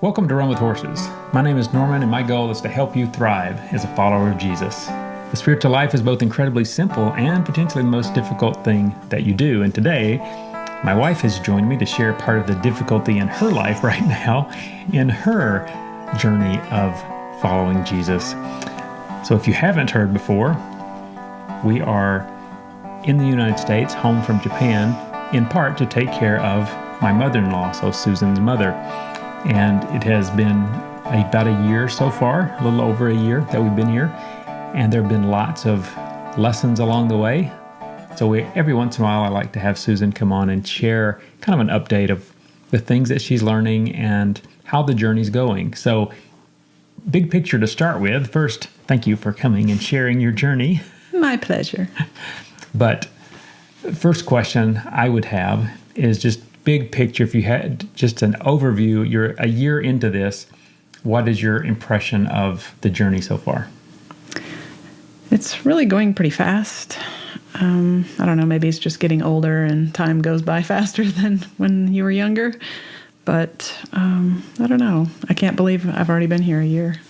Welcome to Run with Horses. My name is Norman, and my goal is to help you thrive as a follower of Jesus. The spiritual life is both incredibly simple and potentially the most difficult thing that you do. And today, my wife has joined me to share part of the difficulty in her life right now in her journey of following Jesus. So if you haven't heard before, we are in the United States, home from Japan, in part to take care of my mother-in-law, so Susan's mother. And it has been about a year so far, a little over a year that we've been here. And there have been lots of lessons along the way. So every once in a while, I like to have Susan come on and share kind of an update of the things that she's learning and how the journey's going. So big picture to start with. First, thank you for coming and sharing your journey. My pleasure. But first question I would have is just big picture. If you had just an overview, you're a year into this, what is your impression of the journey so far? It's really going pretty fast. I don't know, maybe it's just getting older and time goes by faster than when you were younger. But I don't know. I can't believe I've already been here a year.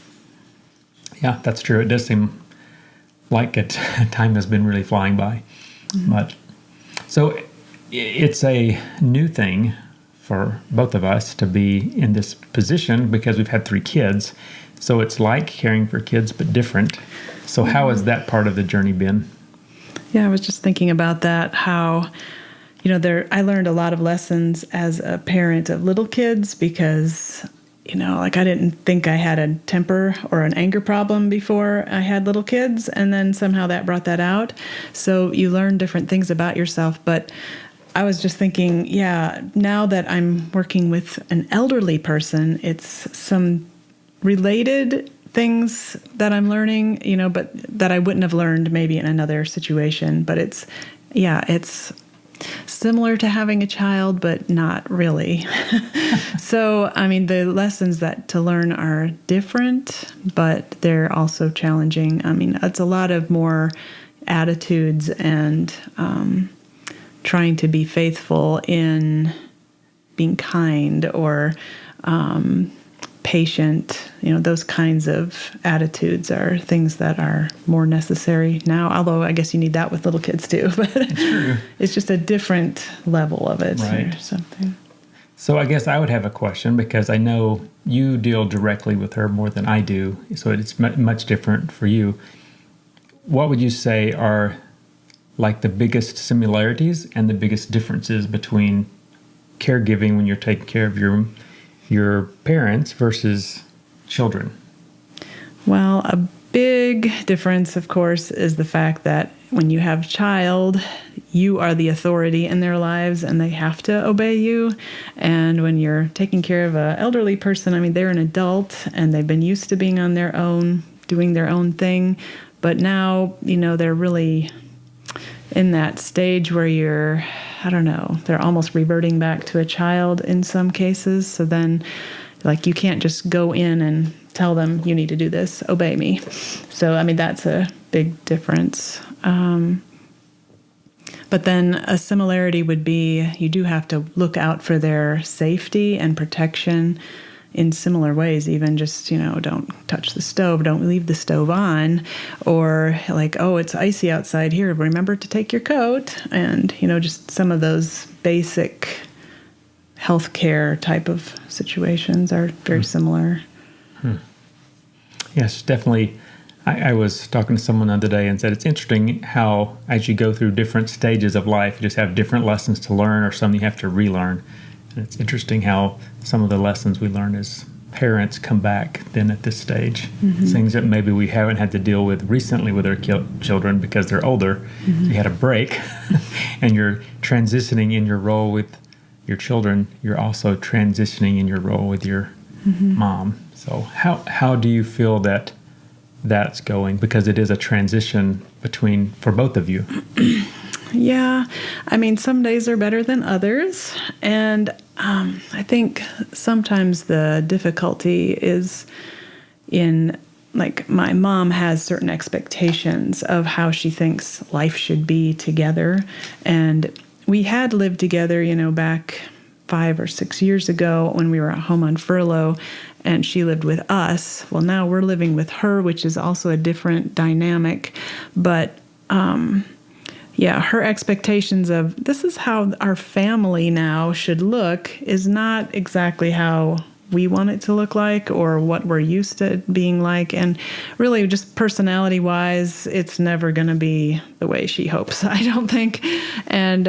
Yeah, that's true. It does seem like time has been really flying by. Mm-hmm. But so it's a new thing for both of us to be in this position because we've had 3 kids. So it's like caring for kids, but different. So how has that part of the journey been? Yeah, I was just thinking about that, how, I learned a lot of lessons as a parent of little kids because, I didn't think I had a temper or an anger problem before I had little kids. And then somehow that brought that out. So you learn different things about yourself. But I was just thinking, now that I'm working with an elderly person, it's some related things that I'm learning, but that I wouldn't have learned maybe in another situation. But it's similar to having a child, but not really. So, the lessons to learn are different, but they're also challenging. It's a lot of more attitudes and trying to be faithful in being kind or patient. Those kinds of attitudes are things that are more necessary now, although I guess you need that with little kids too. But it's just a different level of it. Right. Or something. So I guess I would have a question because I know you deal directly with her more than I do, so it's much different for you. What would you say are like the biggest similarities and the biggest differences between caregiving when you're taking care of your parents versus children? Well, a big difference, of course, is the fact that when you have a child, you are the authority in their lives and they have to obey you. And when you're taking care of an elderly person, they're an adult and they've been used to being on their own, doing their own thing. But now, they're really in that stage where they're almost reverting back to a child in some cases. So then, you can't just go in and tell them, you need to do this, obey me. So, that's a big difference. But then a similarity would be you do have to look out for their safety and protection in similar ways, even just, don't touch the stove, don't leave the stove on, or it's icy outside here, remember to take your coat, and, just some of those basic healthcare type of situations are very similar. Yes, definitely. I was talking to someone the other day and said it's interesting how as you go through different stages of life, you just have different lessons to learn or some you have to relearn. And it's interesting how some of the lessons we learn as parents come back then at this stage. Mm-hmm. Things that maybe we haven't had to deal with recently with our children because they're older. Mm-hmm. You had a break and you're transitioning in your role with your children. You're also transitioning in your role with your mom. So how do you feel that's going? Because it is a transition for both of you. Yeah, some days are better than others, and I think sometimes the difficulty is in, my mom has certain expectations of how she thinks life should be together, and we had lived together, back 5 or 6 years ago when we were at home on furlough, and she lived with us. Well, now we're living with her, which is also a different dynamic. But her expectations of this is how our family now should look is not exactly how we want it to look like or what we're used to being like. And really just personality-wise, it's never going to be the way she hopes, I don't think. And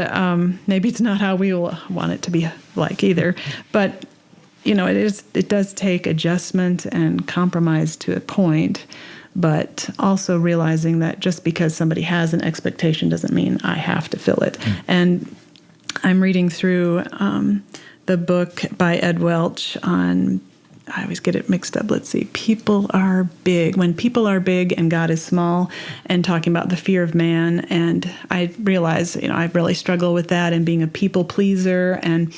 maybe it's not how we will want it to be like either. But, it does take adjustment and compromise to a point, but also realizing that just because somebody has an expectation doesn't mean I have to fill it. And I'm reading through the book by Ed Welch on, I always get it mixed up. Let's see. People Are Big. When People Are Big and God is Small, and talking about the fear of man. And I realize, I really struggle with that and being a people pleaser. And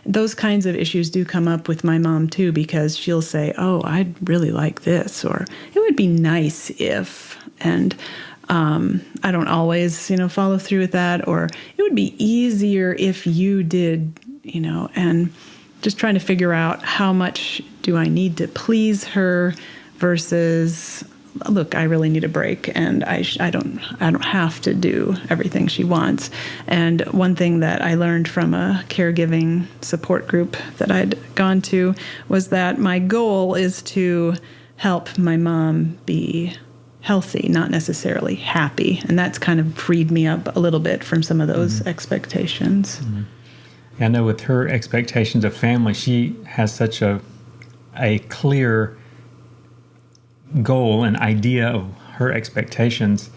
those kinds of issues do come up with my mom too, because she'll say, oh, I'd really like this, or it would be nice if, and I don't always, follow through with that, or it would be easier if you did, and just trying to figure out how much do I need to please her versus, look, I really need a break, and I don't have to do everything she wants. And one thing that I learned from a caregiving support group that I'd gone to was that my goal is to help my mom be healthy, not necessarily happy. And that's kind of freed me up a little bit from some of those expectations. Mm-hmm. I know with her expectations of family, she has such a clear goal and idea of her expectations.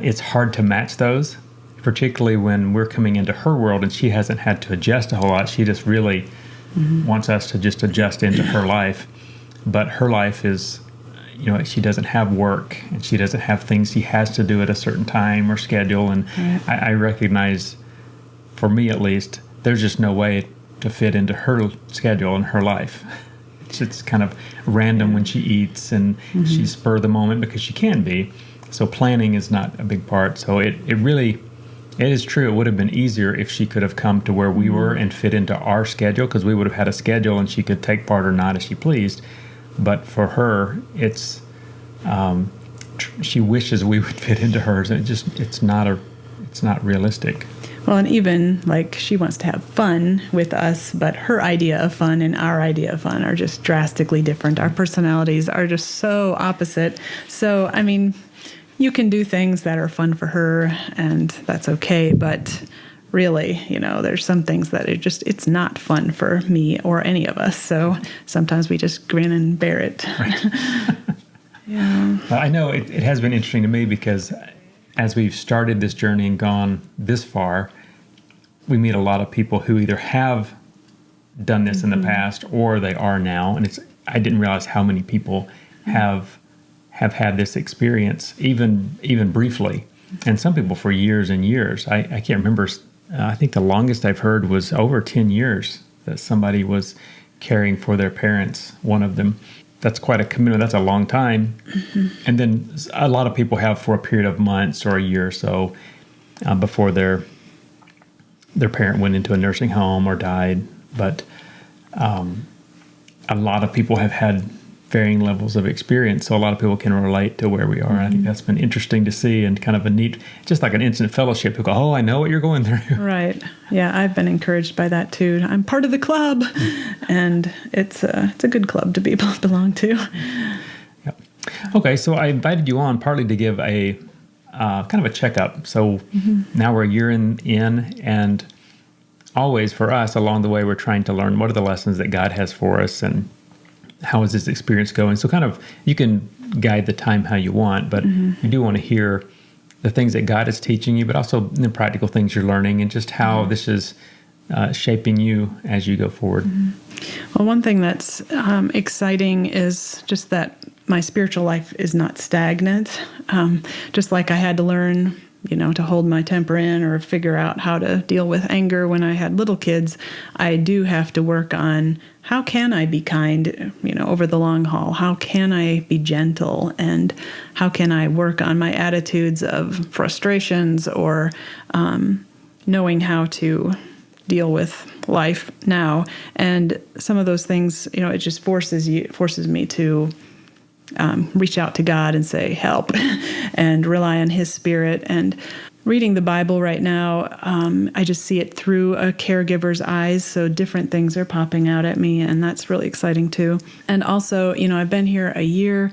It's hard to match those, particularly when we're coming into her world and she hasn't had to adjust a whole lot. She just really wants us to just adjust into her life. But her life is, she doesn't have work and she doesn't have things she has to do at a certain time or schedule. And I recognize, for me at least, there's just no way to fit into her schedule and her life. It's kind of random when she eats, and she's spur of the moment because she can be. So planning is not a big part. So it is true. It would have been easier if she could have come to where we were and fit into our schedule, because we would have had a schedule and she could take part or not as she pleased. But for her, it's she wishes we would fit into hers. It's not realistic. Well, and even like she wants to have fun with us, but her idea of fun and our idea of fun are just drastically different. Our personalities are just so opposite. So, I mean, you can do things that are fun for her, and that's okay. But really, there's some things that it's not fun for me or any of us. So sometimes we just grin and bear it. Right. Yeah. Well, I know it has been interesting to me because as we've started this journey and gone this far, we meet a lot of people who either have done this in the past or they are now. And I didn't realize how many people have had this experience, even briefly. And some people for years and years. I can't remember. I think the longest I've heard was over 10 years that somebody was caring for their parents, one of them. That's quite a commitment. That's a long time. And then a lot of people have for a period of months or a year or so before their parent went into a nursing home or died. But a lot of people have had varying levels of experience, so a lot of people can relate to where we are. I think that's been interesting to see, and kind of a neat, just like an instant fellowship to go, oh, I know what you're going through. Right. Yeah, I've been encouraged by that too. I'm part of the club, and it's a good club to belong to. Yep. Okay, so I invited you on partly to give a kind of a checkup. So now we're a year in, and always for us along the way, we're trying to learn what are the lessons that God has for us, and how is this experience going? So kind of, you can guide the time how you want, but you do want to hear the things that God is teaching you, but also the practical things you're learning, and just how this is shaping you as you go forward. Well, one thing that's exciting is just that my spiritual life is not stagnant. Just like I had to learn, to hold my temper in or figure out how to deal with anger when I had little kids, I do have to work on how can I be kind, over the long haul? How can I be gentle? And how can I work on my attitudes of frustrations or knowing how to deal with life now. And some of those things, it just forces me to reach out to God and say, help, and rely on His Spirit. And reading the Bible right now, I just see it through a caregiver's eyes. So different things are popping out at me, and that's really exciting too. And also, I've been here a year,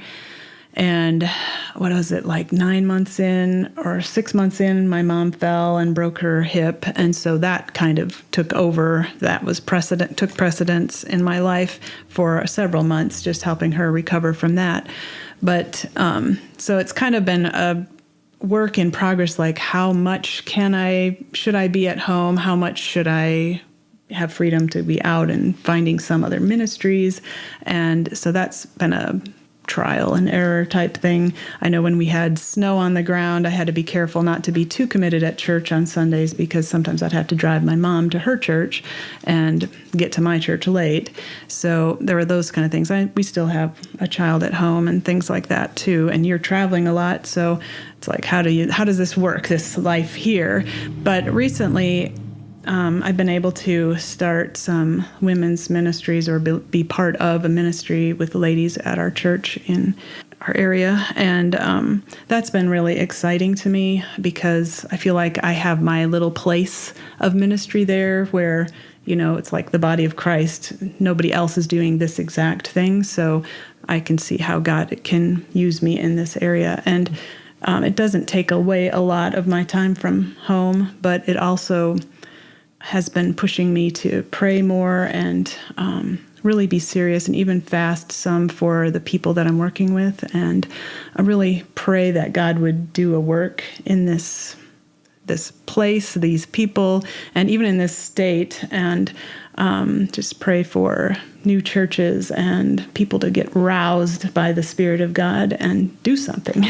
and what was it, like 9 months in or 6 months in, my mom fell and broke her hip. And so that kind of took over. That was took precedence in my life for several months, just helping her recover from that. But so it's kind of been a work in progress, like how much should I be at home? How much should I have freedom to be out and finding some other ministries? And so that's been a trial and error type thing. I know when we had snow on the ground, I had to be careful not to be too committed at church on Sundays, because sometimes I'd have to drive my mom to her church and get to my church late. So there were those kind of things. We still have a child at home and things like that too. And you're traveling a lot, so it's like, how does this work, this life here? But recently, I've been able to start some women's ministries, or be part of a ministry with ladies at our church in our area. And that's been really exciting to me, because I feel like I have my little place of ministry there where, it's like the body of Christ. Nobody else is doing this exact thing. So I can see how God can use me in this area. And it doesn't take away a lot of my time from home, but it also has been pushing me to pray more and really be serious, and even fast some for the people that I'm working with. And I really pray that God would do a work in this place, these people, and even in this state, and just pray for new churches and people to get roused by the Spirit of God and do something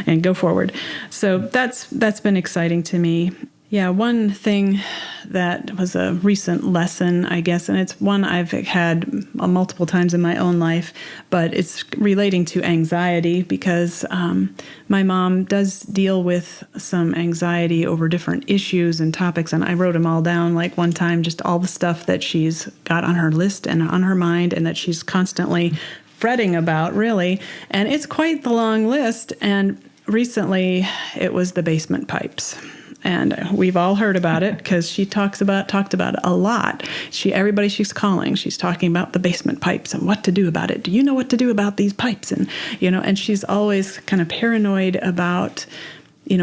and go forward. So that's been exciting to me. Yeah, one thing that was a recent lesson, I guess, and it's one I've had multiple times in my own life, but it's relating to anxiety, because my mom does deal with some anxiety over different issues and topics, and I wrote them all down, like one time, just all the stuff that she's got on her list and on her mind, and that she's constantly fretting about, really. And it's quite the long list, and recently it was the basement pipes. And we've all heard about it, because she talked about it a lot. Everybody she's calling, she's talking about the basement pipes and what to do about it. Do you know what to do about these pipes? And, and she's always kind of paranoid about,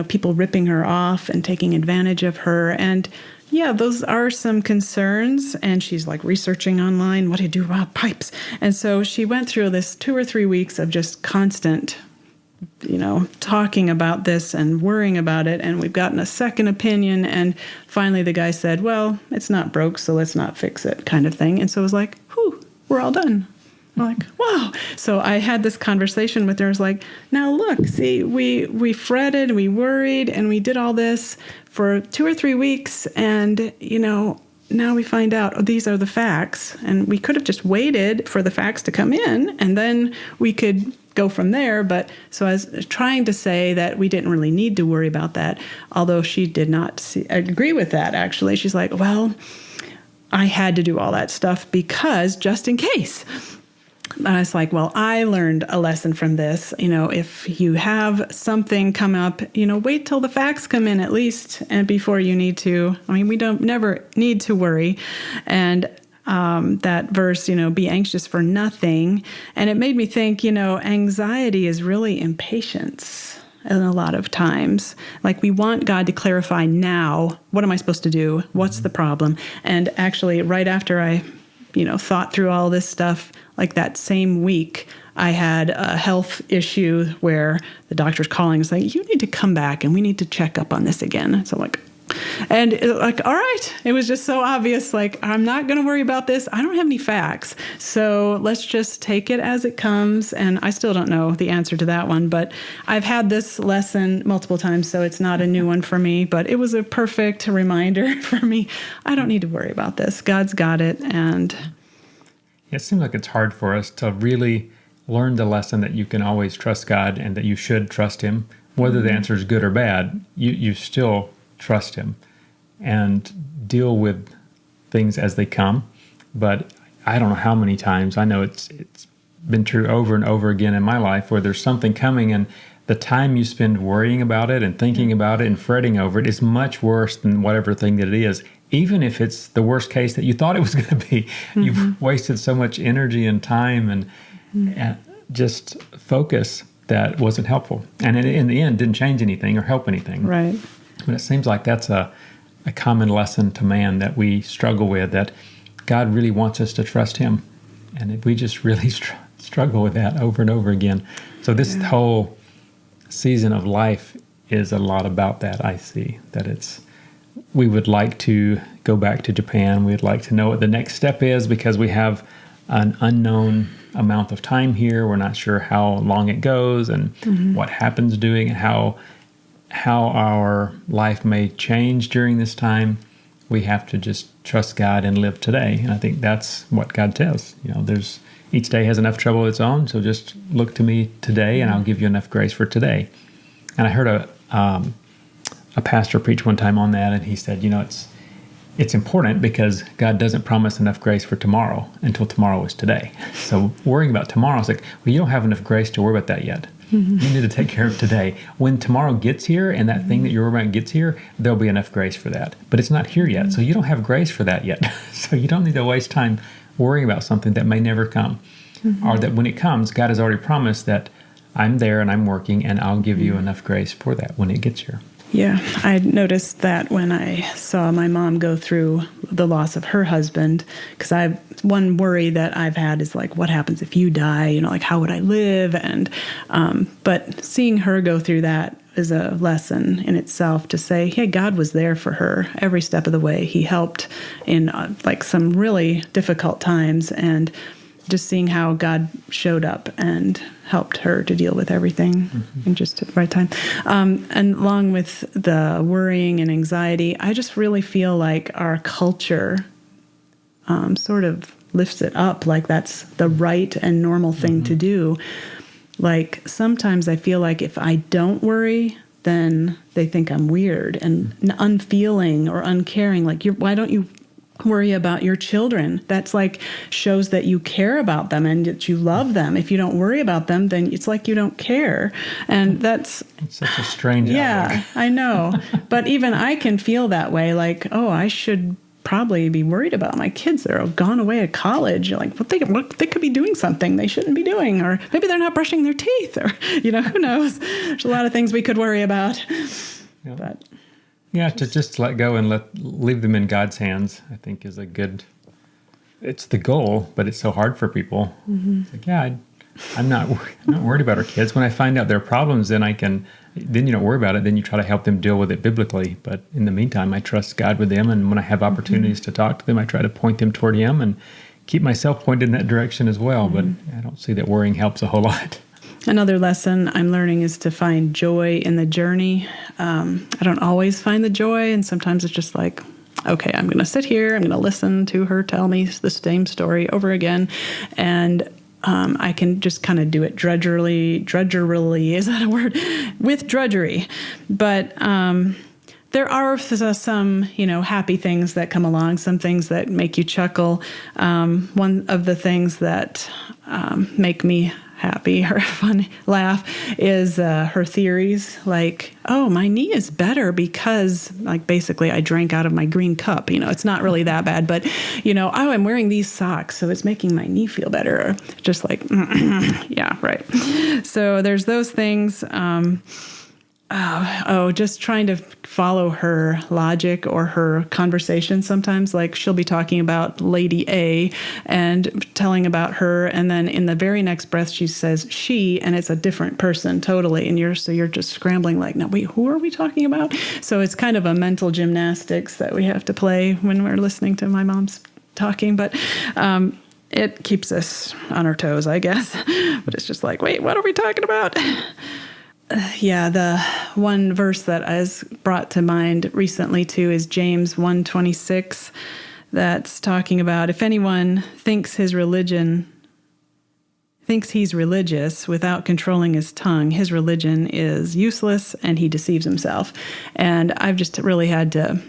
people ripping her off and taking advantage of her. And yeah, those are some concerns. And she's like researching online, what do you do about pipes? And so she went through this 2 or 3 weeks of just constant talking about this and worrying about it. And we've gotten a second opinion. And finally the guy said, well, it's not broke, so let's not fix it, kind of thing. And so it was like, whew, we're all done. I'm like, wow. So I had this conversation with her. I was like, now look, see, we fretted, we worried, and we did all this for 2 or 3 weeks. And, now we find out, these are the facts. And we could have just waited for the facts to come in, and then we could go from there. But so I was trying to say that we didn't really need to worry about that, although she did not agree with that, actually. She's like, well, I had to do all that stuff because just in case. And I was like, well, I learned a lesson from this. If you have something come up, wait till the facts come in at least, and before you need to. We never need to worry. And that verse, be anxious for nothing. And it made me think, anxiety is really impatience. And a lot of times, like, we want God to clarify now, what am I supposed to do? What's the problem? And actually, right after I, thought through all this stuff, like that same week, I had a health issue where the doctor's calling and saying, you need to come back and we need to check up on this again. So all right. It was just so obvious, like, I'm not going to worry about this. I don't have any facts. So let's just take it as it comes. And I still don't know the answer to that one, but I've had this lesson multiple times, so it's not a new one for me, but it was a perfect reminder for me. I don't need to worry about this. God's got it. And it seems like it's hard for us to really learn the lesson that you can always trust God and that you should trust Him. Whether the answer is good or bad, you still trust Him and deal with things as they come. But I don't know how many times, I know it's been true over and over again in my life, where there's something coming and the time you spend worrying about it and thinking about it and fretting over it is much worse than whatever thing that it is. Even if it's the worst case that you thought it was going to be, you've wasted so much energy and time and just focus that wasn't helpful. And in the end, didn't change anything or help anything. Right. But it seems like that's a common lesson to man that we struggle with, that God really wants us to trust him. And we just really struggle with that over and over again. So this whole season of life is a lot about that. I see that we would like to go back to Japan. We'd like to know what the next step is, because we have an unknown amount of time here. We're not sure how long it goes and what happens doing, and how our life may change during this time. We have to just trust God and live today. And I think that's what God tells. Each day has enough trouble of its own, so just look to me today, and I'll give you enough grace for today. And I heard a pastor preach one time on that, and he said, it's important because God doesn't promise enough grace for tomorrow until tomorrow is today. So worrying about tomorrow is like, well, you don't have enough grace to worry about that yet. You need to take care of today. When tomorrow gets here and that thing that you're worrying about gets here, there'll be enough grace for that. But it's not here yet, so you don't have grace for that yet. So you don't need to waste time worrying about something that may never come. Or that when it comes, God has already promised that I'm there and I'm working, and I'll give you enough grace for that when it gets here. Yeah, I noticed that when I saw my mom go through the loss of her husband, because one worry that I've had is like, what happens if you die? Like, how would I live? And but seeing her go through that is a lesson in itself, to say, hey, God was there for her every step of the way. He helped in some really difficult times, and just seeing how God showed up and helped her to deal with everything in just the right time. And along with the worrying and anxiety, I just really feel like our culture sort of lifts it up like that's the right and normal thing to do. Like, sometimes I feel like if I don't worry, then they think I'm weird and unfeeling or uncaring. Like, why don't you worry about your children? That's shows that you care about them and that you love them. If you don't worry about them, then it's like you don't care. And it's such a strange outlook. I know. But even I can feel that way, I should probably be worried about my kids. They're gone away at college. What they could be doing something they shouldn't be doing, or maybe they're not brushing their teeth, or who knows. There's a lot of things we could worry about. Yeah. But to just let go and leave them in God's hands, I think is it's the goal, but it's so hard for people. It's I'm not worried about our kids. When I find out their problems, then you don't worry about it. Then you try to help them deal with it biblically. But in the meantime, I trust God with them. And when I have opportunities to talk to them, I try to point them toward him and keep myself pointed in that direction as well. But I don't see that worrying helps a whole lot. Another lesson I'm learning is to find joy in the journey. I don't always find the joy, and sometimes it's just like, okay, I'm going to sit here, I'm going to listen to her tell me the same story over again, and I can just kind of do it drudgerily, is that a word? With drudgery. But there are some, happy things that come along, some things that make you chuckle. One of the things that make me happy or fun laugh is her theories, my knee is better because basically I drank out of my green cup. It's not really that bad, but I'm wearing these socks, so it's making my knee feel better. Just yeah, right. So there's those things. Just trying to follow her logic or her conversation sometimes. She'll be talking about Lady A and telling about her, and then in the very next breath she says she, and it's a different person totally. And you're just scrambling now, wait, who are we talking about? So it's kind of a mental gymnastics that we have to play when we're listening to my mom's talking. But it keeps us on our toes, I guess. But it's just wait, what are we talking about? The one verse that is brought to mind recently too is James 1:26. That's talking about if anyone thinks he's religious without controlling his tongue, his religion is useless and he deceives himself. And I've just really had to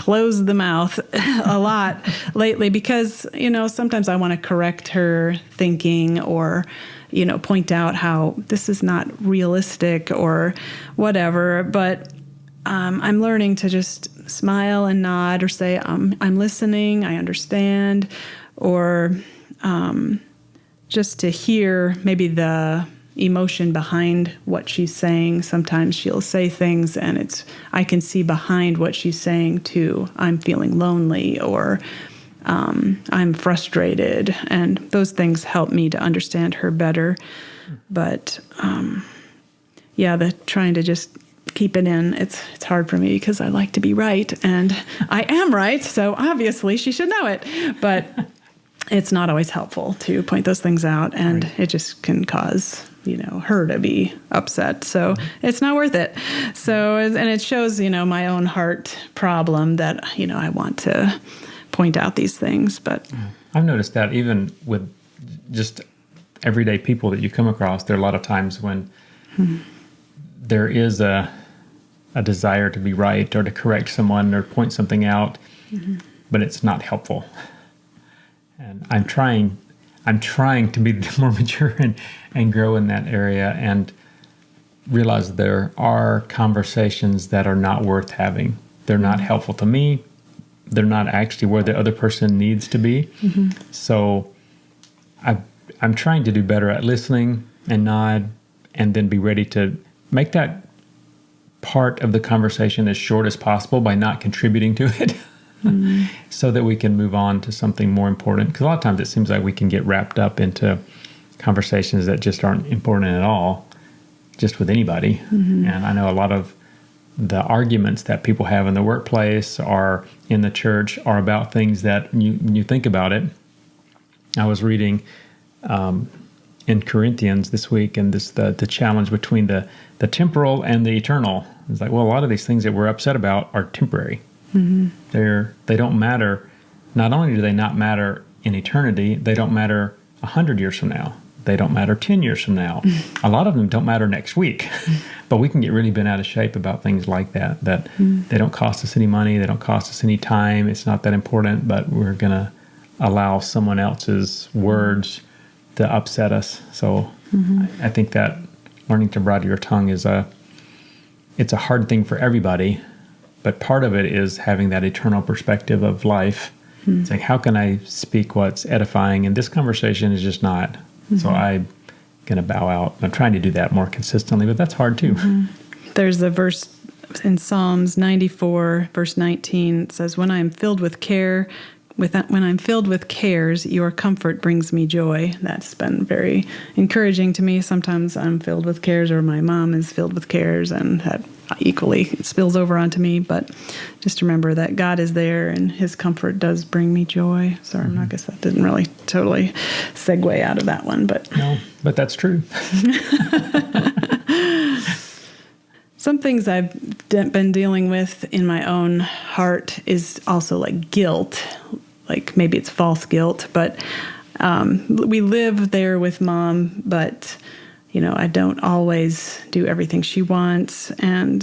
close the mouth a lot lately because, sometimes I want to correct her thinking or, point out how this is not realistic or whatever. But I'm learning to just smile and nod or say, I'm listening, I understand, or just to hear maybe the emotion behind what she's saying. Sometimes she'll say things and I can see behind what she's saying too. I'm feeling lonely or I'm frustrated, and those things help me to understand her better. But the trying to just keep it in, it's hard for me because I like to be right, and I am right, so obviously she should know it. But it's not always helpful to point those things out, and it just can cause her to be upset. So it's not worth it. So, and it shows, my own heart problem that, I want to point out these things. But I've noticed that even with just everyday people that you come across, there are a lot of times when there is a desire to be right or to correct someone or point something out, but it's not helpful. And I'm trying to be more mature and grow in that area and realize there are conversations that are not worth having. They're not helpful to me. They're not actually where the other person needs to be. So I'm trying to do better at listening and nod and then be ready to make that part of the conversation as short as possible by not contributing to it. So that we can move on to something more important. Because a lot of times it seems like we can get wrapped up into conversations that just aren't important at all, just with anybody. And I know a lot of the arguments that people have in the workplace or in the church are about things that when you think about it. I was reading in Corinthians this week, and the challenge between the temporal and the eternal. It's like, well, a lot of these things that we're upset about are temporary. They don't matter. Not only do they not matter in eternity, they don't matter 100 years from now. They don't matter 10 years from now. A lot of them don't matter next week. But we can get really bent out of shape about things like that they don't cost us any money, they don't cost us any time, it's not that important, but we're going to allow someone else's words to upset us. So I think that learning to bridle your tongue it's a hard thing for everybody. But part of it is having that eternal perspective of life. It's like, how can I speak what's edifying? And this conversation is just not. So I'm going to bow out. I'm trying to do that more consistently, but that's hard too. There's a verse in Psalms 94, verse 19. It says, when I'm filled with cares, your comfort brings me joy. That's been very encouraging to me. Sometimes I'm filled with cares, or my mom is filled with cares, and that equally spills over onto me. But just remember that God is there, and His comfort does bring me joy. Sorry, I guess that didn't really totally segue out of that one, but no, but that's true. Some things I've been dealing with in my own heart is also like guilt. Like maybe it's false guilt, but we live there with Mom, but I don't always do everything she wants, and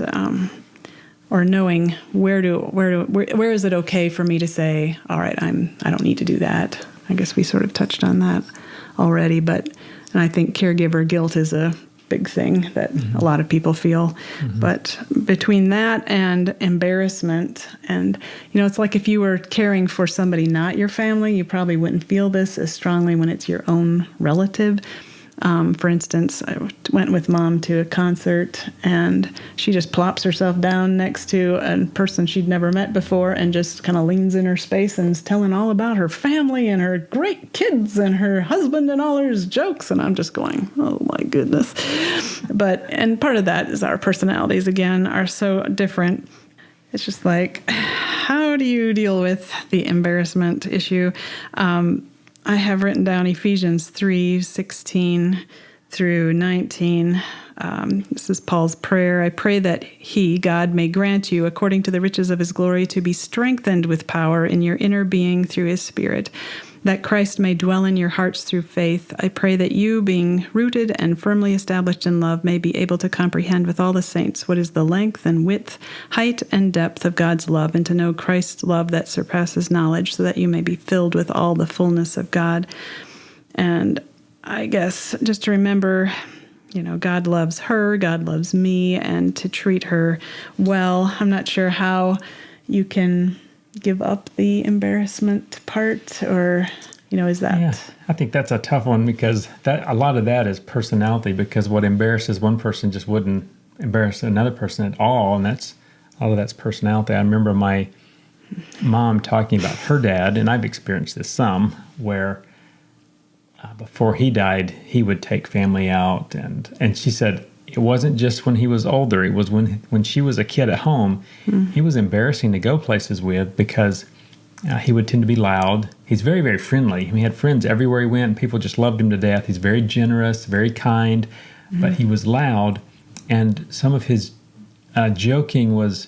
or knowing where is it okay for me to say, all right, I don't need to do that. I guess we sort of touched on that already, and I think caregiver guilt is a big thing that a lot of people feel. But between that and embarrassment, and it's like if you were caring for somebody not your family, you probably wouldn't feel this as strongly when it's your own relative. For instance, I went with Mom to a concert, and she just plops herself down next to a person she'd never met before and just kind of leans in her space and is telling all about her family and her great kids and her husband and all her jokes. And I'm just going, oh my goodness. And part of that is our personalities, again, are so different. It's just like, how do you deal with the embarrassment issue? I have written down Ephesians 3:16 through 19. This is Paul's prayer. I pray that He, God, may grant you, according to the riches of His glory, to be strengthened with power in your inner being through His Spirit, that Christ may dwell in your hearts through faith. I pray that you, being rooted and firmly established in love, may be able to comprehend with all the saints what is the length and width, height and depth of God's love, and to know Christ's love that surpasses knowledge, so that you may be filled with all the fullness of God. And I guess just to remember, God loves her, God loves me, and to treat her well. I'm not sure how you can give up the embarrassment part, or, is that... Yeah, I think that's a tough one, because a lot of that is personality, because what embarrasses one person just wouldn't embarrass another person at all, and all of that's personality. I remember my mom talking about her dad, and I've experienced this some, where before he died, he would take family out, and she said it wasn't just when he was older. It was when she was a kid at home. He was embarrassing to go places with, because he would tend to be loud. He's very, very friendly. He had friends everywhere he went, and people just loved him to death. He's very generous, very kind, but he was loud, and some of his joking was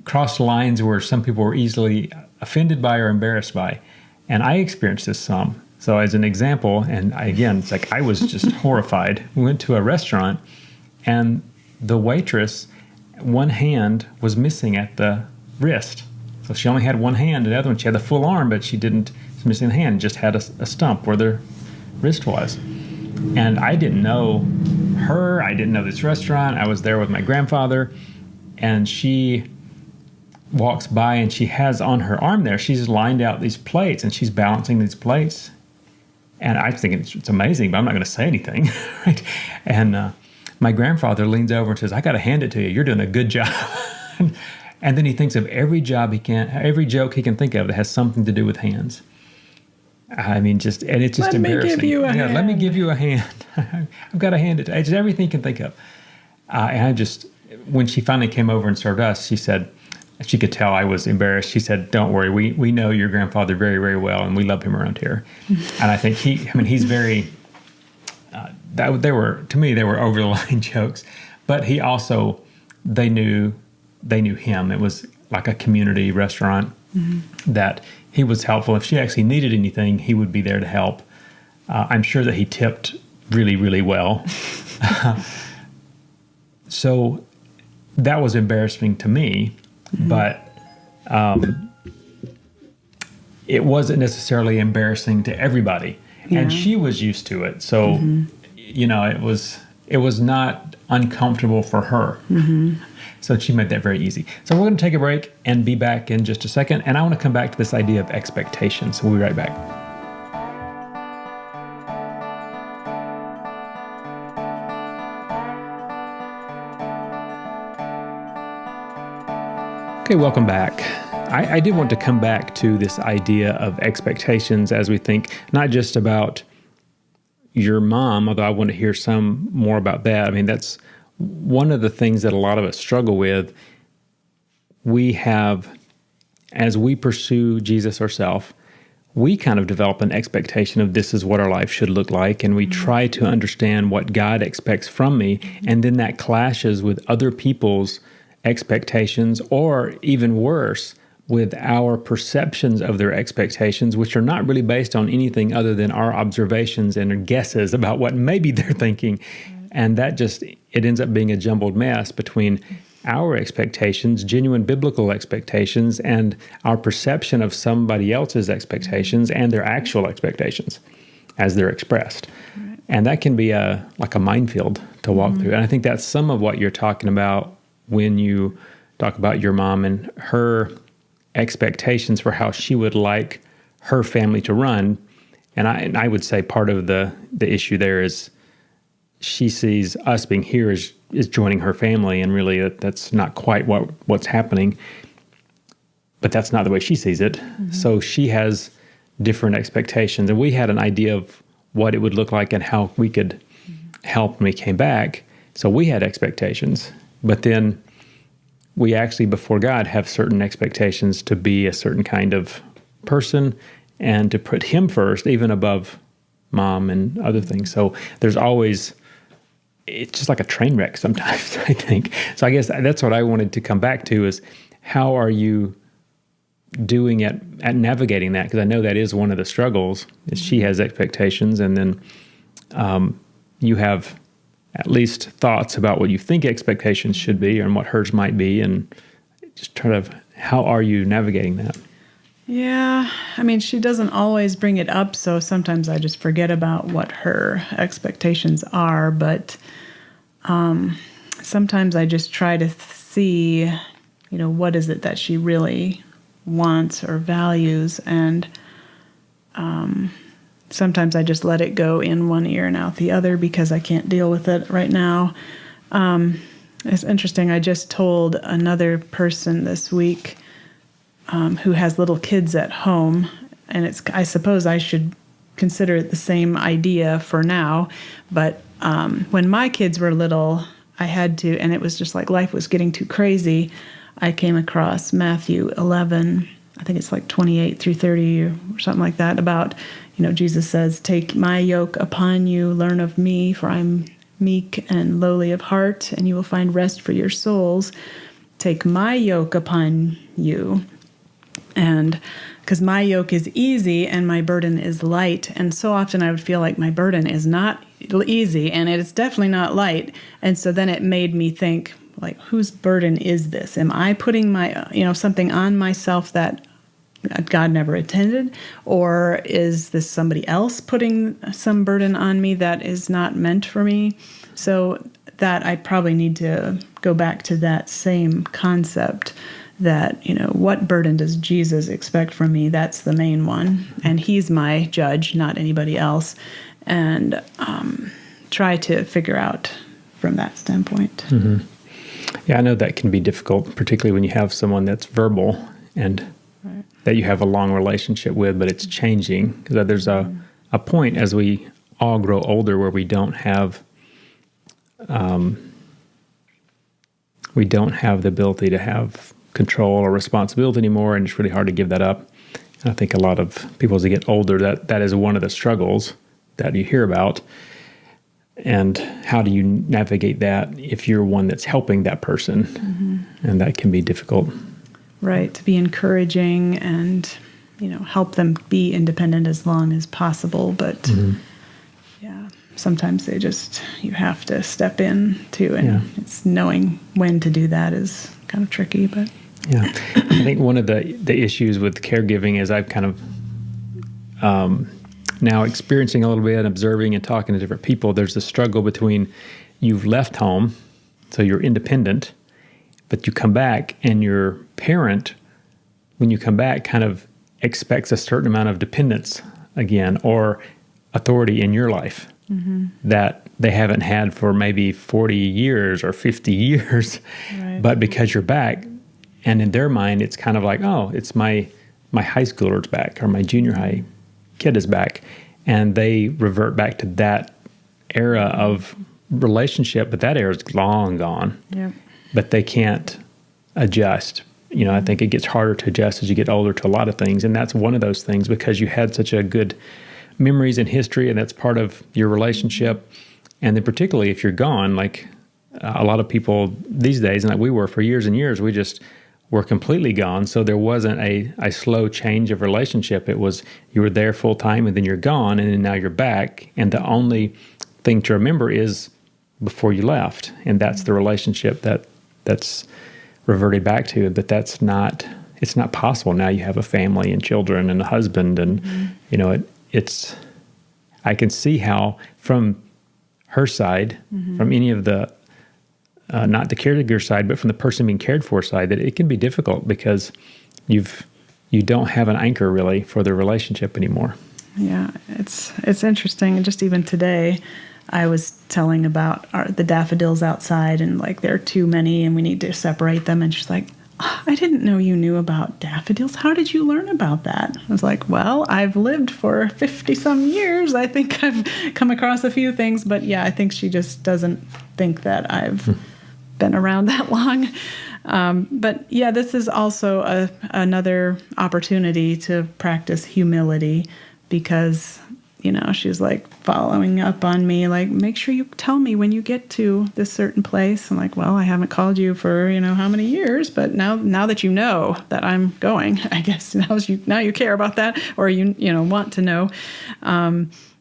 crossed lines where some people were easily offended by or embarrassed by. And I experienced this some. So as an example, and again, it's like I was just horrified. We went to a restaurant, and the waitress, one hand was missing at the wrist. So she only had one hand, and the other one, she had the full arm, but she didn't, missing the hand, just had a stump where the wrist was. And I didn't know her, I didn't know this restaurant. I was there with my grandfather, and she walks by, and she has on her arm there, she's lined out these plates, and she's balancing these plates. And I was thinking, it's amazing, but I'm not going to say anything, right? And my grandfather leans over and says, I got to hand it to you. You're doing a good job. And then he thinks of every joke he can think of that has something to do with hands. I mean, and it's just embarrassing. Let me give you a hand. Let me give you a hand. I've got to hand it to you. It's everything you can think of. And when she finally came over and served us, she said, she could tell I was embarrassed. She said, don't worry, we know your grandfather very, very well, and we love him around here. And I think he's very, they were over the line jokes, but he also, they knew him. It was like a community restaurant that he was helpful. If she actually needed anything, he would be there to help. I'm sure that he tipped really, really well. So that was embarrassing to me. But it wasn't necessarily embarrassing to everybody, and she was used to it. So, it was not uncomfortable for her. So she made that very easy. So we're going to take a break and be back in just a second. And I want to come back to this idea of expectations. So we'll be right back. Okay, welcome back. I did want to come back to this idea of expectations as we think not just about your mom, although I want to hear some more about that. I mean, that's one of the things that a lot of us struggle with. We have, as we pursue Jesus ourselves, we kind of develop an expectation of this is what our life should look like, and we try to understand what God expects from me, and then that clashes with other people's expectations, or even worse, with our perceptions of their expectations, which are not really based on anything other than our observations and guesses about what maybe they're thinking. And that it ends up being a jumbled mess between our expectations, genuine biblical expectations, and our perception of somebody else's expectations and their actual expectations as they're expressed. Right. And that can be like a minefield to walk through. And I think that's some of what you're talking about when you talk about your mom and her expectations for how she would like her family to run. And I would say part of the issue there is she sees us being here as joining her family, and really that's not quite what's happening. But that's not the way she sees it. So she has different expectations. And we had an idea of what it would look like and how we could help when we came back. So we had expectations. But then we actually, before God, have certain expectations to be a certain kind of person and to put Him first, even above mom and other things. So there's always, it's just like a train wreck sometimes, I think. So I guess that's what I wanted to come back to is how are you doing at navigating that? Because I know that is one of the struggles, is she has expectations, and then you have at least thoughts about what you think expectations should be and what hers might be, and just how are you navigating that? Yeah, I mean, she doesn't always bring it up, so sometimes I just forget about what her expectations are, but sometimes I just try to see, what is it that she really wants or values, and sometimes I just let it go in one ear and out the other because I can't deal with it right now. It's interesting, I just told another person this week who has little kids at home, and I suppose I should consider it the same idea for now, but when my kids were little, I had to, and it was just like life was getting too crazy, I came across Matthew 11, I think it's like 28 through 30 or something like that, about, Jesus says, "Take my yoke upon you, learn of me, for I'm meek and lowly of heart, and you will find rest for your souls. Take my yoke upon you." And because my yoke is easy and my burden is light. And so often I would feel like my burden is not easy and it's definitely not light. And so then it made me think, like, whose burden is this? Am I putting something on myself that God never intended? Or is this somebody else putting some burden on me that is not meant for me? So that I probably need to go back to that same concept that, what burden does Jesus expect from me? That's the main one. And he's my judge, not anybody else. And try to figure out from that standpoint. Mm-hmm. Yeah, I know that can be difficult, particularly when you have someone that's verbal and that you have a long relationship with, but it's changing. Because there's a point as we all grow older where we don't have the ability to have control or responsibility anymore, and it's really hard to give that up. And I think a lot of people, as they get older, that is one of the struggles that you hear about. And how do you navigate that if you're one that's helping that person? Mm-hmm. And that can be difficult. Right, to be encouraging and, help them be independent as long as possible. But, yeah, sometimes you have to step in too. And it's knowing when to do that is kind of tricky, but... Yeah, I think one of the issues with caregiving is I've kind of now experiencing a little bit and observing and talking to different people. There's a struggle between you've left home, so you're independent, but you come back and your parent, when you come back, kind of expects a certain amount of dependence again or authority in your life that they haven't had for maybe 40 years or 50 years. Right. But because you're back, and in their mind, it's kind of like, oh, it's my high schooler's back or my junior high kid is back. And they revert back to that era of relationship, but that era is long gone. Yep. But they can't adjust. I think it gets harder to adjust as you get older to a lot of things. And that's one of those things because you had such a good memories and history, and that's part of your relationship. And then particularly if you're gone, like a lot of people these days, and like we were for years and years, we just were completely gone. So there wasn't a slow change of relationship. It was you were there full time and then you're gone and then now you're back. And the only thing to remember is before you left. And that's the relationship that's reverted back to. But it's not possible. Now you have a family and children and a husband. And, I can see how from her side, from any of the not the caregiver side, but from the person being cared for side, that it can be difficult because you don't have an anchor really for the relationship anymore. Yeah, it's interesting. Just even today, I was telling about the daffodils outside and like there are too many and we need to separate them. And she's like, oh, I didn't know you knew about daffodils. How did you learn about that? I was like, well, I've lived for 50 some years. I think I've come across a few things, but yeah, I think she just doesn't think that I've been around that long. But yeah, this is also another opportunity to practice humility because, she's like following up on me, like, make sure you tell me when you get to this certain place. I'm like, well, I haven't called you for, how many years, but now that you know that I'm going, I guess now you care about that, or you want to know.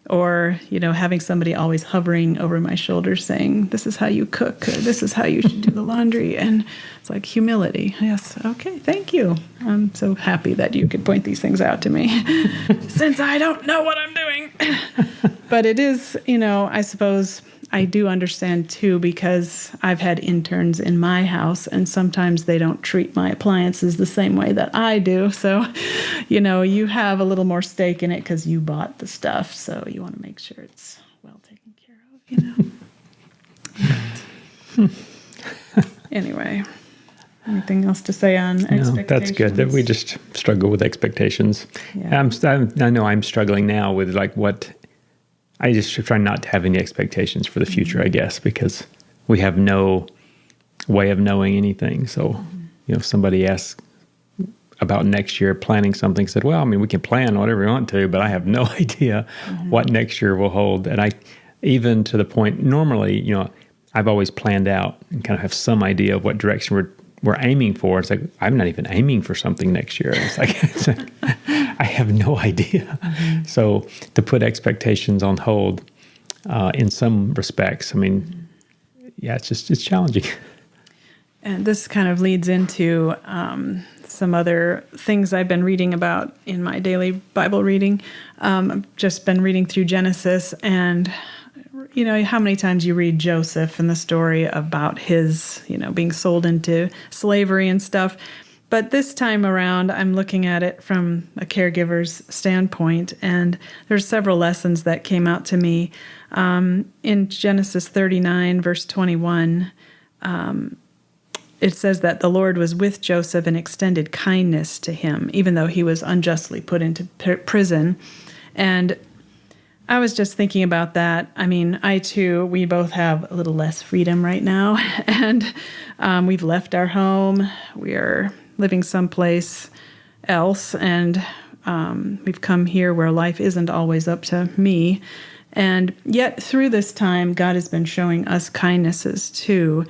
Or, having somebody always hovering over my shoulder saying, this is how you cook, or this is how you should do the laundry. And it's like humility. Yes. Okay. Thank you. I'm so happy that you could point these things out to me since I don't know what I'm doing. But it is, I suppose I do understand too, because I've had interns in my house and sometimes they don't treat my appliances the same way that I do. So, you have a little more stake in it because you bought the stuff. So you want to make sure it's well taken care of, Anyway, anything else to say on expectations? That's good. That we just struggle with expectations. Yeah. I know I'm struggling now with I just try not to have any expectations for the future, I guess, because we have no way of knowing anything. So, if somebody asks about next year, planning something, said, well, we can plan whatever we want to, but I have no idea what next year will hold. And even to the point, normally, I've always planned out and kind of have some idea of what direction we're aiming for. It's like, I'm not even aiming for something next year. It's like I have no idea. So to put expectations on hold, in some respects, it's challenging. And this kind of leads into some other things I've been reading about in my daily Bible reading. I've just been reading through Genesis, and how many times you read Joseph and the story about his, being sold into slavery and stuff. But this time around, I'm looking at it from a caregiver's standpoint, and there's several lessons that came out to me. In Genesis 39, verse 21, it says that the Lord was with Joseph and extended kindness to him, even though he was unjustly put into prison. And I was just thinking about that. We both have a little less freedom right now, and we've left our home. We are living someplace else, and we've come here where life isn't always up to me. And yet through this time, God has been showing us kindnesses too.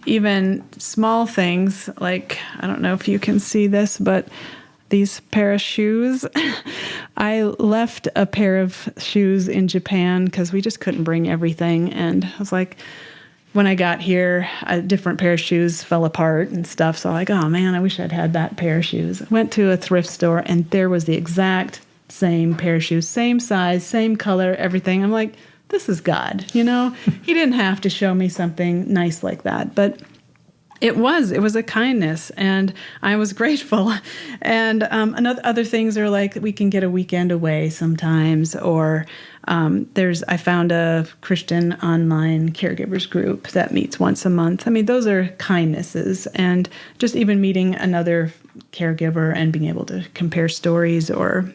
Even small things like, I don't know if you can see this, but these pair of shoes. I left a pair of shoes in Japan because we just couldn't bring everything. And I was like, when I got here, a different pair of shoes fell apart and stuff. So I'm like, oh man, I wish I'd had that pair of shoes. Went to a thrift store and there was the exact same pair of shoes, same size, same color, everything. I'm like, this is God, He didn't have to show me something nice like that, but it was a kindness, and I was grateful. And other things are like we can get a weekend away sometimes, or I found a Christian online caregivers group that meets once a month. Those are kindnesses, and just even meeting another caregiver and being able to compare stories or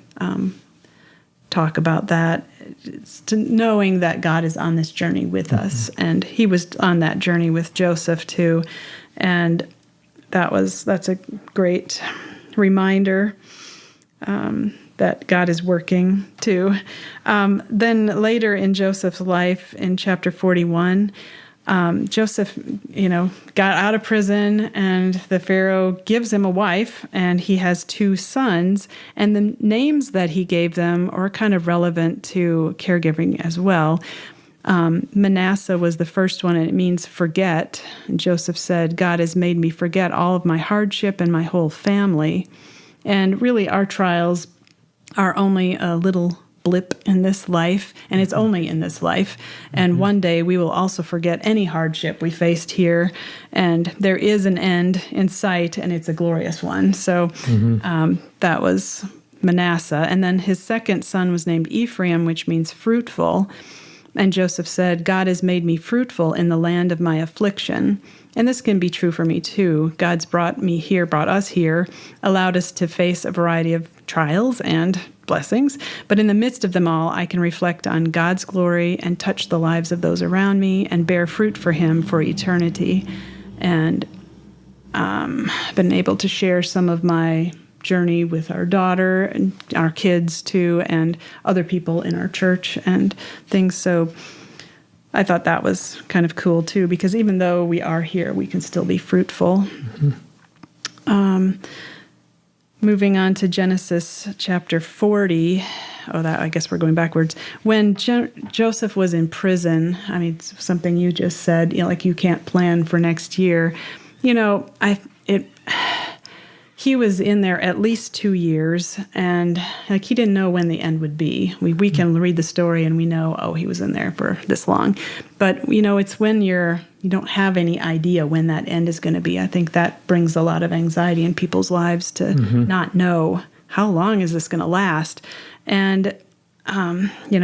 talk about that. It's to knowing that God is on this journey with us, and He was on that journey with Joseph too. And that's a great reminder that God is working too. Then later in Joseph's life, in chapter 41, Joseph, got out of prison, and the Pharaoh gives him a wife, and he has 2 sons. And the names that he gave them are kind of relevant to caregiving as well. Manasseh was the first one, and it means forget. And Joseph said, God has made me forget all of my hardship and my whole family. And really, our trials are only a little blip in this life, and it's only in this life. And one day we will also forget any hardship we faced here, and there is an end in sight, and it's a glorious one. So that was Manasseh. And then his second son was named Ephraim, which means fruitful. And Joseph said, God has made me fruitful in the land of my affliction. And this can be true for me too. God's brought us here, allowed us to face a variety of trials and blessings. But in the midst of them all, I can reflect on God's glory and touch the lives of those around me and bear fruit for Him for eternity. And been able to share some of my journey with our daughter and our kids too, and other people in our church and things. So I thought that was kind of cool too, because even though we are here, we can still be fruitful. Moving on to Genesis chapter 40. I guess we're going backwards. When Joseph was in prison, I mean, it's something you just said, like you can't plan for next year. He was in there at least 2 years, and like he didn't know when the end would be. We can read the story and we know, he was in there for this long. But it's when you don't have any idea when that end is going to be. I think that brings a lot of anxiety in people's lives to not know how long is this going to last. And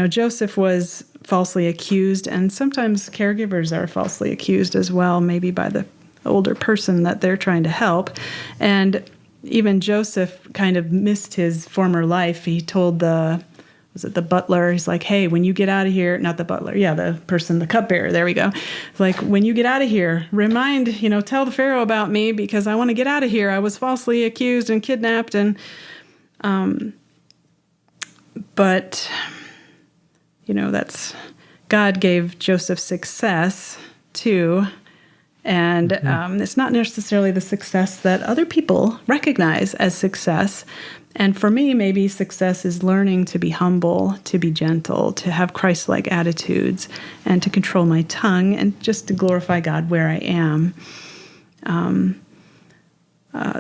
Joseph was falsely accused, and sometimes caregivers are falsely accused as well, maybe by the older person that they're trying to help. And even Joseph kind of missed his former life. He told the butler, he's like, hey, when you get out of here, not the butler, the cupbearer, there we go. It's like, when you get out of here, tell the Pharaoh about me because I want to get out of here. I was falsely accused and kidnapped. And, but God gave Joseph success too. And it's not necessarily the success that other people recognize as success. And for me, maybe success is learning to be humble, to be gentle, to have Christ-like attitudes, and to control my tongue, and just to glorify God where I am.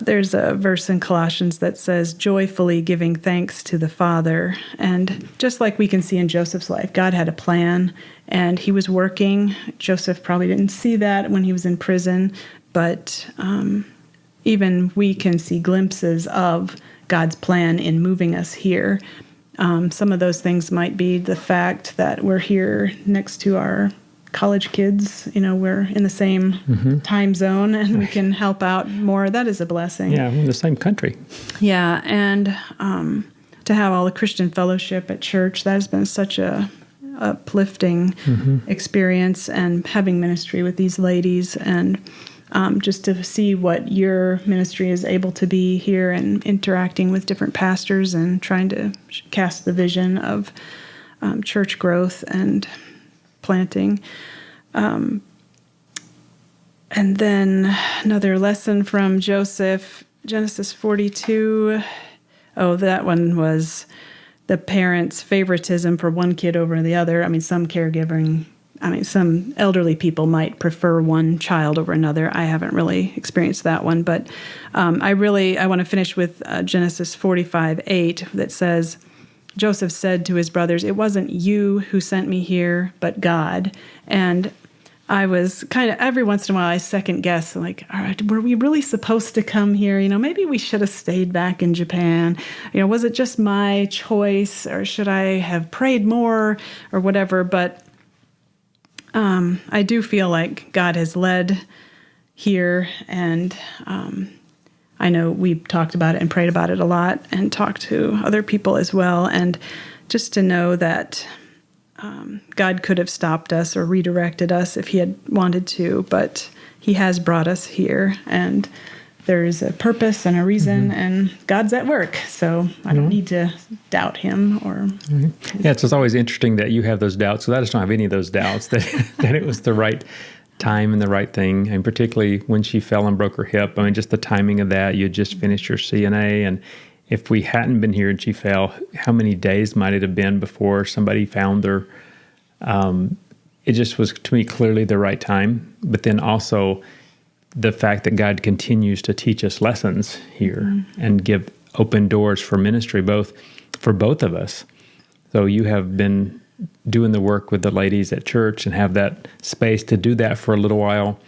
There's a verse in Colossians that says, joyfully giving thanks to the Father. And just like we can see in Joseph's life, God had a plan, and he was working. Joseph probably didn't see that when he was in prison, but even we can see glimpses of God's plan in moving us here. Some of those things might be the fact that we're here next to our college kids. We're in the same time zone and we can help out more. That is a blessing. Yeah, we're in the same country. Yeah, and to have all the Christian fellowship at church, that has been such a uplifting experience, and having ministry with these ladies, and just to see what your ministry is able to be here, and interacting with different pastors and trying to cast the vision of church growth and planting. And then another lesson from Joseph, Genesis 42. That one was the parents' favoritism for one kid over the other. I mean, some elderly people might prefer one child over another. I haven't really experienced that one, but I want to finish with Genesis 45:8 that says, Joseph said to his brothers, it wasn't you who sent me here, but God. And I was kind of, every once in a while, I second guess, like, all right, were we really supposed to come here? Maybe we should have stayed back in Japan. Was it just my choice, or should I have prayed more, or whatever? But I do feel like God has led here, and I know we've talked about it and prayed about it a lot, and talked to other people as well, and just to know that God could have stopped us or redirected us if he had wanted to, but he has brought us here, and there's a purpose and a reason, and God's at work, so I don't need to doubt him. Yeah, it's just always interesting that you have those doubts, because I just don't have any of those doubts that it was the right time and the right thing, and particularly when she fell and broke her hip. I mean, just the timing of that. You had just finished your CNA, and if we hadn't been here and she fell, how many days might it have been before somebody found her? It just was, to me, clearly the right time. But then also the fact that God continues to teach us lessons here and give open doors for ministry, for both of us. So you have been doing the work with the ladies at church and have that space to do that for a little while.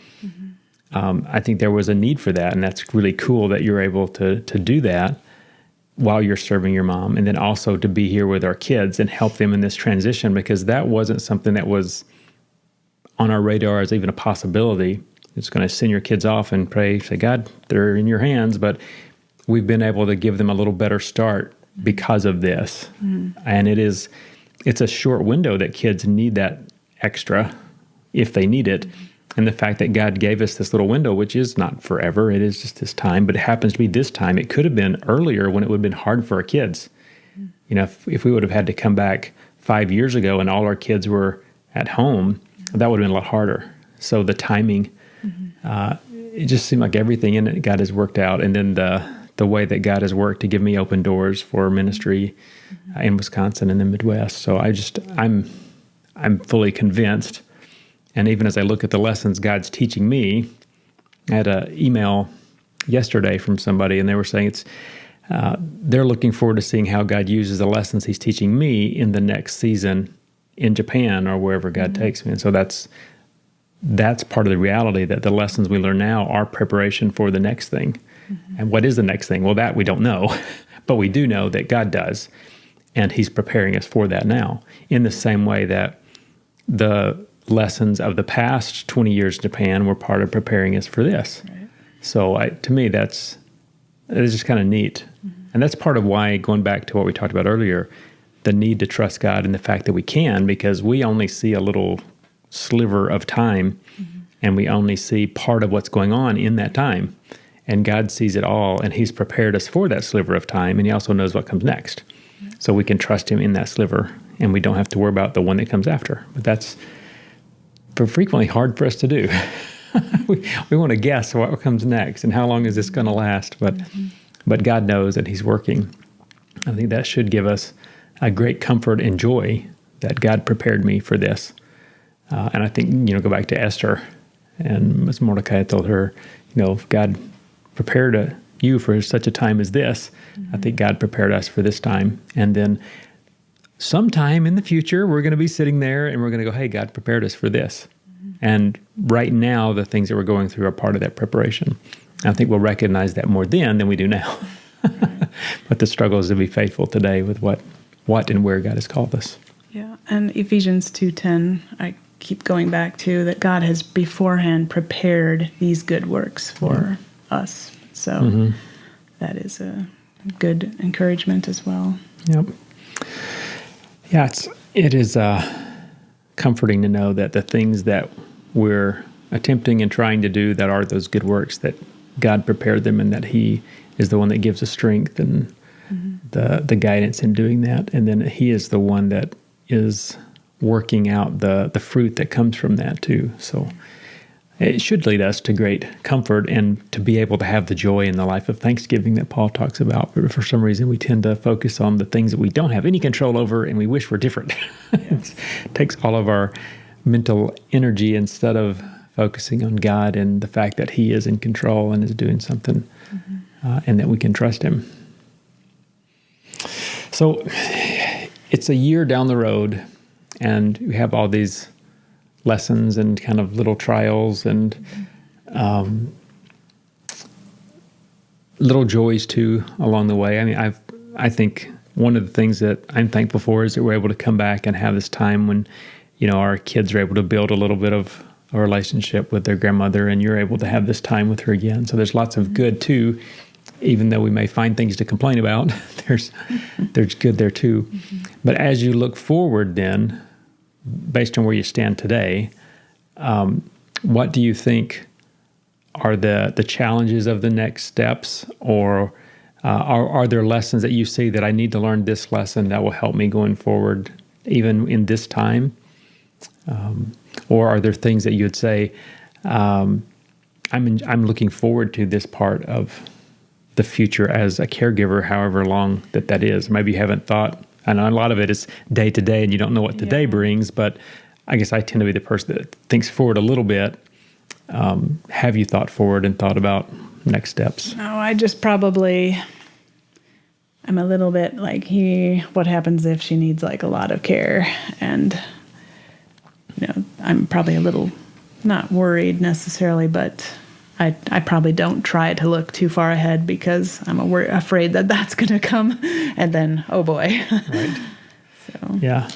I think there was a need for that, and that's really cool that you're able to do that while you're serving your mom, and then also to be here with our kids and help them in this transition, because that wasn't something that was on our radar as even a possibility. It's going to send your kids off and pray, say, God, they're in your hands, but we've been able to give them a little better start because of this. And it's a short window that kids need that extra, if they need it. And the fact that God gave us this little window, which is not forever, it is just this time, but it happens to be this time. It could have been earlier when it would have been hard for our kids. You know, if we would have had to come back 5 years ago and all our kids were at home, that would have been a lot harder. So the timing, it just seemed like everything in it God has worked out. And then the way that God has worked to give me open doors for ministry in Wisconsin and the Midwest. So I'm fully convinced. And even as I look at the lessons God's teaching me, I had an email yesterday from somebody, and they were saying they're looking forward to seeing how God uses the lessons He's teaching me in the next season in Japan or wherever God takes me. And so that's part of the reality, that the lessons we learn now are preparation for the next thing. And what is the next thing? Well, that we don't know, but we do know that God does, and He's preparing us for that now, in the same way that the lessons of the past 20 years in Japan were part of preparing us for this. Right. So to me, it's just kind of neat. And that's part of why, going back to what we talked about earlier, the need to trust God and the fact that we can, because we only see a little sliver of time, and we only see part of what's going on in that time. And God sees it all, and He's prepared us for that sliver of time, and He also knows what comes next. So we can trust Him in that sliver, and we don't have to worry about the one that comes after. But that's frequently hard for us to do. we want to guess what comes next and how long is this going to last, but God knows that He's working. I think that should give us a great comfort and joy that God prepared me for this. And I think, go back to Esther, and as Mordecai told her, if God prepared you for such a time as this, I think God prepared us for this time. And then sometime in the future, we're going to be sitting there and we're going to go, hey, God prepared us for this. And right now, the things that we're going through are part of that preparation. And I think we'll recognize that more then than we do now. But the struggle is to be faithful today with what and where God has called us. Yeah, and Ephesians 2:10, I keep going back to, that God has beforehand prepared these good works for us. So that is a good encouragement as well. Yep. Yeah, it is comforting to know that the things that we're attempting and trying to do that are those good works, that God prepared them, and that He is the one that gives us strength and the guidance in doing that. And then He is the one that is working out the fruit that comes from that too. So it should lead us to great comfort and to be able to have the joy in the life of thanksgiving that Paul talks about. But for some reason, we tend to focus on the things that we don't have any control over, and we wish were different. It takes all of our mental energy instead of focusing on God and the fact that He is in control and is doing something, and that we can trust Him. So it's a year down the road, and we have all these lessons and kind of little trials and little joys too along the way. I mean, I think one of the things that I'm thankful for is that we're able to come back and have this time when, our kids are able to build a little bit of a relationship with their grandmother, and you're able to have this time with her again. So there's lots of good too, even though we may find things to complain about. There's good there too. But as you look forward then, based on where you stand today, what do you think are the challenges of the next steps, or are there lessons that you see that I need to learn this lesson that will help me going forward, even in this time? Or are there things that you would say, I'm looking forward to this part of the future as a caregiver, however long that is? Maybe you haven't thought. I know a lot of it is day to day, and you don't know what the day brings, but I guess I tend to be the person that thinks forward a little bit. Have you thought forward and thought about next steps? No, I just I'm a little bit like, what happens if she needs like a lot of care? And, I'm probably a little not worried necessarily, but I probably don't try to look too far ahead, because I'm afraid that that's going to come, and then, oh boy. Right. So. Yeah.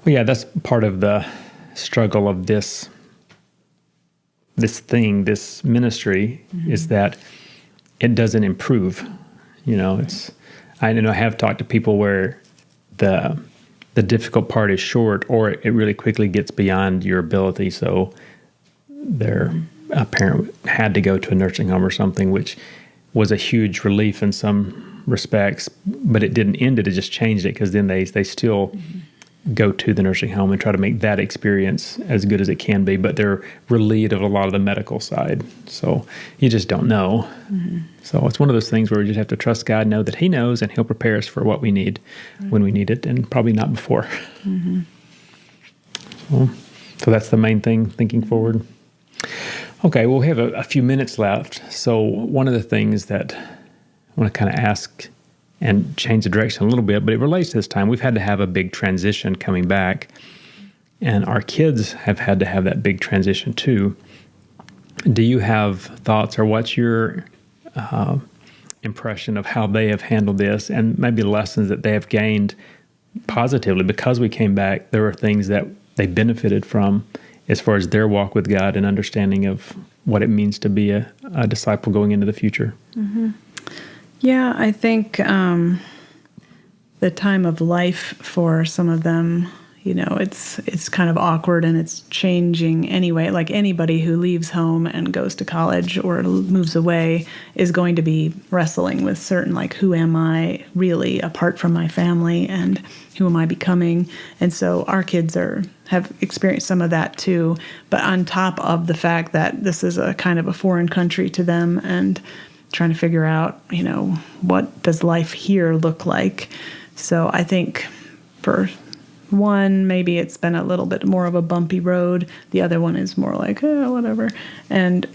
Well, yeah, that's part of the struggle of this ministry, is that it doesn't improve. I have talked to people where the difficult part is short, or it really quickly gets beyond your ability. So their parent had to go to a nursing home or something, which was a huge relief in some respects, but it didn't end it. It just changed it, because then they still go to the nursing home and try to make that experience as good as it can be, but they're relieved of a lot of the medical side. So you just don't know. So it's one of those things where we just have to trust God, know that He knows, and He'll prepare us for what we need when we need it, and probably not before. So that's the main thing, thinking forward. Okay, well, we have a few minutes left. So one of the things that I want to kind of ask and change the direction a little bit, but it relates to this time. We've had to have a big transition coming back, and our kids have had to have that big transition too. Do you have thoughts, or what's your impression of how they have handled this, and maybe lessons that they have gained positively because we came back? There were things that they benefited from as far as their walk with God and understanding of what it means to be a disciple going into the future. Yeah, I think the time of life for some of them, it's kind of awkward, and it's changing anyway. Like anybody who leaves home and goes to college or moves away is going to be wrestling with certain, like, who am I really apart from my family, and who am I becoming? And so our kids have experienced some of that too, but on top of the fact that this is a kind of a foreign country to them, and trying to figure out, what does life here look like? So I think for one, maybe it's been a little bit more of a bumpy road. The other one is more like, whatever. And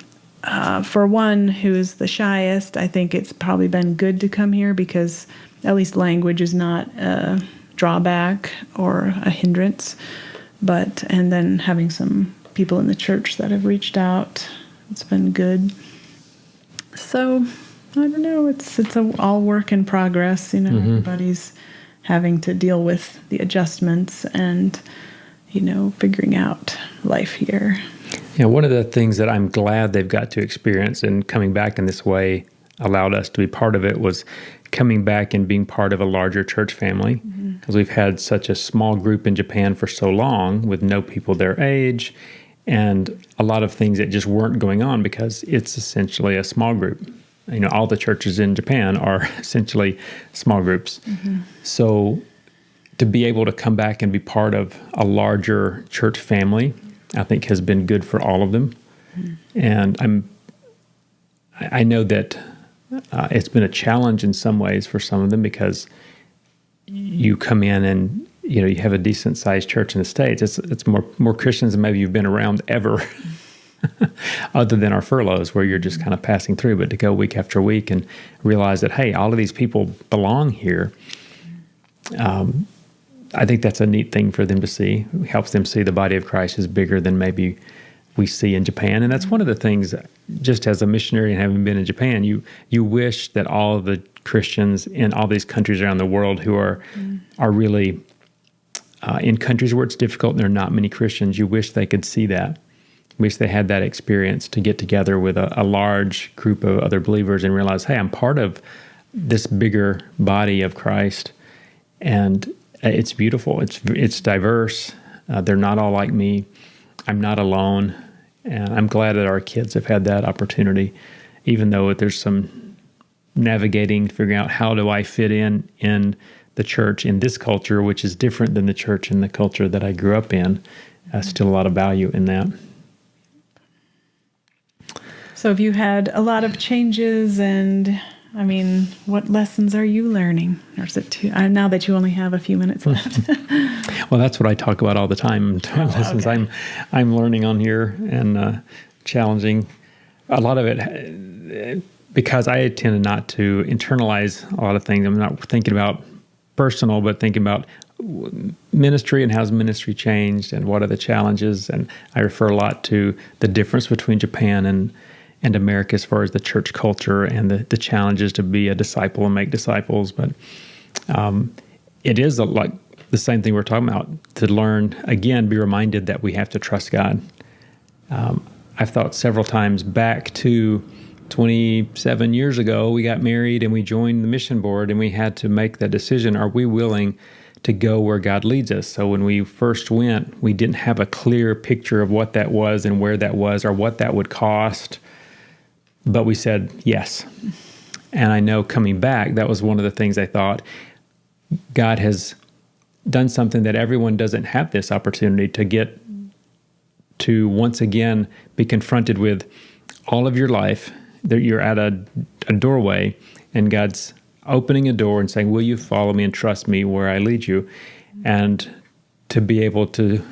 for one who's the shyest, I think it's probably been good to come here, because at least language is not a drawback or a hindrance. And then having some people in the church that have reached out, it's been good. So I don't know. It's all work in progress. Everybody's having to deal with the adjustments and figuring out life here. Yeah, one of the things that I'm glad they've got to experience, and coming back in this way allowed us to be part of it, was coming back and being part of a larger church family, because we've had such a small group in Japan for so long with no people their age, and a lot of things that just weren't going on because it's essentially a small group. All the churches in Japan are essentially small groups. So to be able to come back and be part of a larger church family, I think has been good for all of them. And I know that it's been a challenge in some ways for some of them, because you come in and you have a decent sized church in the States. It's more Christians than maybe you've been around ever. Other than our furloughs, where you're just kind of passing through, but to go week after week and realize that, hey, all of these people belong here. I think that's a neat thing for them to see. It helps them see the body of Christ is bigger than maybe we see in Japan. And that's one of the things, just as a missionary and having been in Japan, you wish that all of the Christians in all these countries around the world who are really in countries where it's difficult and there are not many Christians, you wish they could see that. Wish they had that experience to get together with a large group of other believers and realize, hey, I'm part of this bigger body of Christ, and it's beautiful. It's diverse. They're not all like me. I'm not alone, and I'm glad that our kids have had that opportunity, even though there's some navigating, figuring out how do I fit in the church in this culture, which is different than the church in the culture that I grew up in. Still a lot of value in that. So have you had a lot of changes, and what lessons are you learning? Or is it now that you only have a few minutes left? Well, that's what I talk about all the time. Lessons okay. I'm learning on here and challenging. A lot of it, because I tend not to internalize a lot of things. I'm not thinking about personal, but thinking about ministry and how's ministry changed and what are the challenges. And I refer a lot to the difference between Japan and America as far as the church culture and the challenges to be a disciple and make disciples. But it is like the same thing we're talking about, to learn, again, be reminded that we have to trust God. I've thought several times back to 27 years ago, we got married and we joined the mission board, and we had to make that decision. Are we willing to go where God leads us. So when we first went, we didn't have a clear picture of what that was and where that was or what that would cost. But we said yes. And I know coming back, that was one of the things I thought, God has done something that everyone doesn't have this opportunity to get to once again be confronted with all of your life, that you're at a doorway and God's opening a door and saying, will you follow me and trust me where I lead you? And to be able to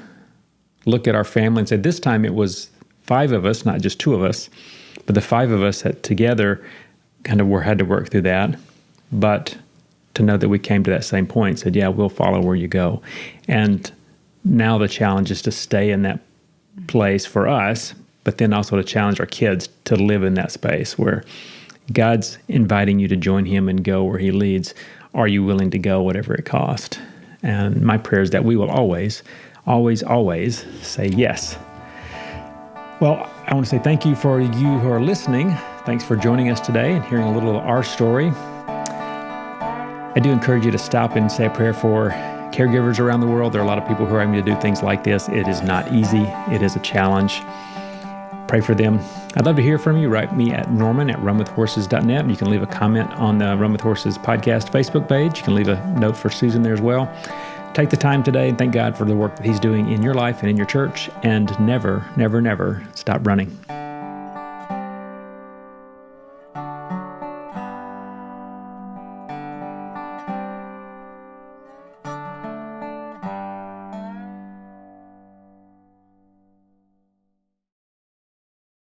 look at our family and say, this time it was 5 of us, not just 2 of us, but the 5 of us that together kind of had to work through that. But to know that we came to that same point, said, yeah, we'll follow where you go. And now the challenge is to stay in that place for us, but then also to challenge our kids to live in that space where God's inviting you to join him and go where he leads. Are you willing to go whatever it costs? And my prayer is that we will always, always, always say yes. Well, I want to say thank you for you who are listening. Thanks for joining us today and hearing a little of our story. I do encourage you to stop and say a prayer for caregivers around the world. There are a lot of people who are having to do things like this. It is not easy. It is a challenge. Pray for them. I'd love to hear from you. Write me at norman@runwithhorses.net. You can leave a comment on the Run with Horses podcast Facebook page. You can leave a note for Susan there as well. Take the time today and thank God for the work that he's doing in your life and in your church. And never, never, never stop running.